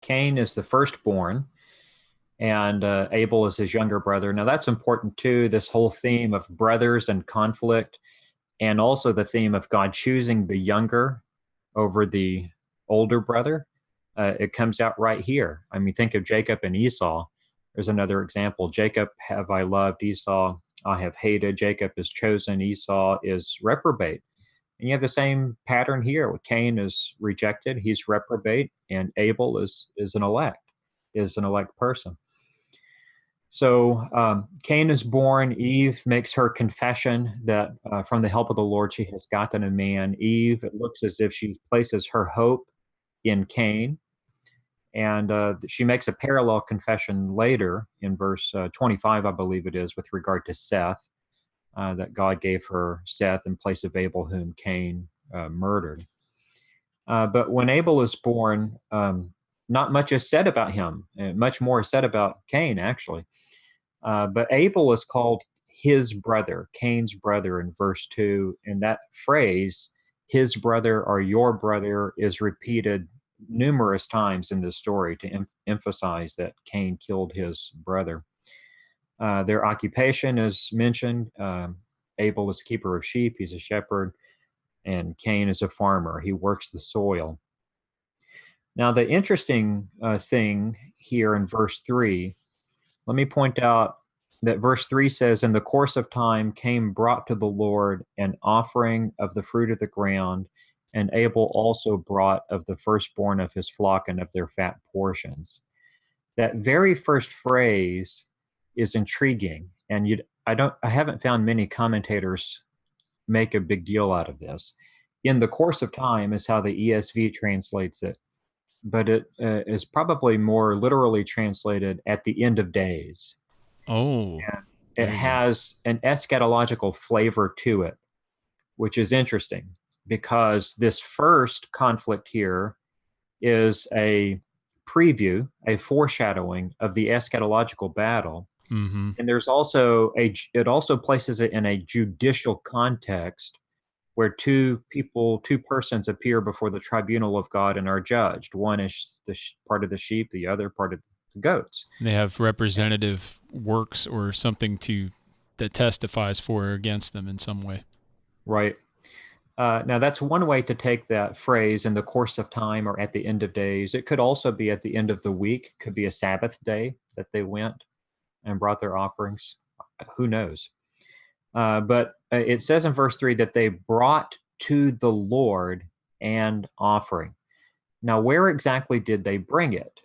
Cain is the firstborn, and Abel is his younger brother. Now, that's important too, this whole theme of brothers and conflict, and also the theme of God choosing the younger over the older brother. It comes out right here. I mean, think of Jacob and Esau. There's another example. Jacob have I loved, Esau I have hated. Jacob is chosen, Esau is reprobate. And you have the same pattern here. Cain is rejected, he's reprobate, and Abel is an elect person. So Cain is born. Eve makes her confession that from the help of the Lord she has gotten a man. Eve, it looks as if she places her hope in Cain. And she makes a parallel confession later in verse 25, I believe it is, with regard to Seth, that God gave her Seth in place of Abel, whom Cain murdered. But when Abel is born, not much is said about him. Much more is said about Cain, actually. But Abel is called his brother, Cain's brother in verse 2. And that phrase, his brother or your brother, is repeated numerous times in this story to emphasize that Cain killed his brother. Their occupation is mentioned. Abel is a keeper of sheep, he's a shepherd, and Cain is a farmer. He works the soil. Now, the interesting thing here in verse 3, let me point out that verse 3 says, "In the course of time, Cain brought to the Lord an offering of the fruit of the ground, and Abel also brought of the firstborn of his flock and of their fat portions." That very first phrase is intriguing, and I haven't found many commentators make a big deal out of this. "In the course of time" is how the ESV translates it, but it is probably more literally translated "at the end of days." Oh, And it there you go. has an eschatological flavor to it, which is interesting because this first conflict here is a preview, a foreshadowing of the eschatological battle. Mm-hmm. And it also places it in a judicial context where two persons appear before the tribunal of God and are judged. One is part of the sheep, the other part of the goats. They have representative works or something to that testifies for or against them in some way. Right. Now, that's one way to take that phrase, "in the course of time" or "at the end of days." It could also be at the end of the week, could be a Sabbath day that they went and brought their offerings. Who knows? But it says in verse 3 that they brought to the Lord an offering. Now, where exactly did they bring it?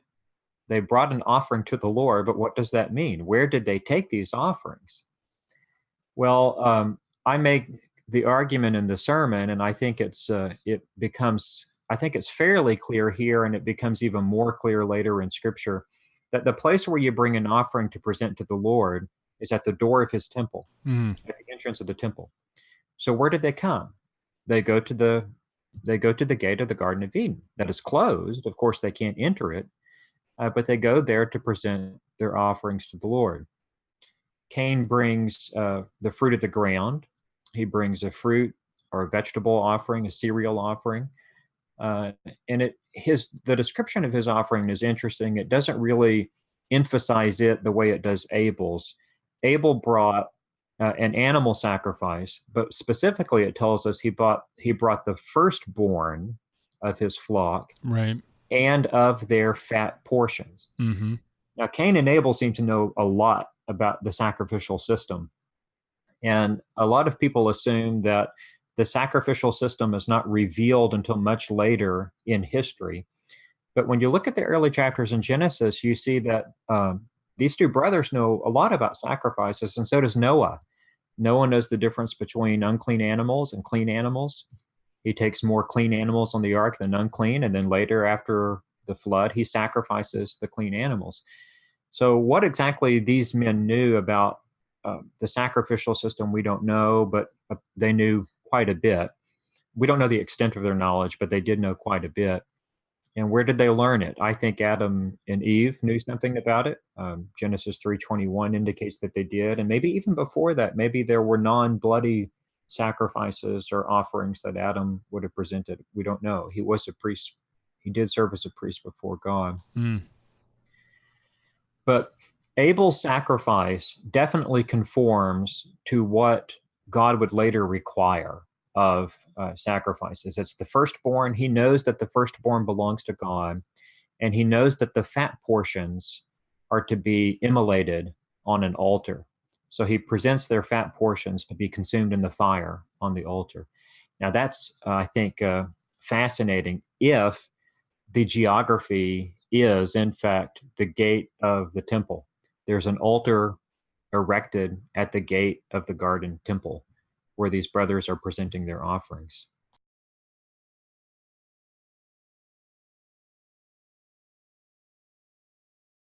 They brought an offering to the Lord, but what does that mean? Where did they take these offerings? Well, I make the argument in the sermon, and I think I think it's fairly clear here, and it becomes even more clear later in Scripture, that the place where you bring an offering to present to the Lord is at the door of His temple, Mm. at the entrance of the temple. So where did they come? They go to the gate of the Garden of Eden that is closed. Of course, they can't enter it, but they go there to present their offerings to the Lord. Cain brings the fruit of the ground. He brings a fruit or a vegetable offering, a cereal offering. Uh, and the description of his offering is interesting. It doesn't really emphasize it the way it does Abel's. Abel brought an animal sacrifice, but specifically it tells us he brought the firstborn of his flock Right. and of their fat portions. Mm-hmm. Now, Cain and Abel seem to know a lot about the sacrificial system. And a lot of people assume that the sacrificial system is not revealed until much later in history. But when you look at the early chapters in Genesis, you see that these two brothers know a lot about sacrifices, and so does Noah. Noah knows the difference between unclean animals and clean animals. He takes more clean animals on the ark than unclean, and then later, after the flood, he sacrifices the clean animals. So, what exactly these men knew about the sacrificial system, we don't know, but they knew quite a bit. We don't know the extent of their knowledge, but they did know quite a bit. And where did they learn it? I think Adam and Eve knew something about it. Genesis 3:21 indicates that they did, and maybe even before that, maybe there were non-bloody sacrifices or offerings that Adam would have presented. We don't know. He was a priest. He did serve as a priest before God. Mm. But Abel's sacrifice definitely conforms to what God would later require of sacrifices. It's the firstborn. He knows that the firstborn belongs to God, and he knows that the fat portions are to be immolated on an altar. So he presents their fat portions to be consumed in the fire on the altar. Now, that's, I think, fascinating if the geography is, in fact, the gate of the temple. There's an altar erected at the gate of the garden temple where these brothers are presenting their offerings.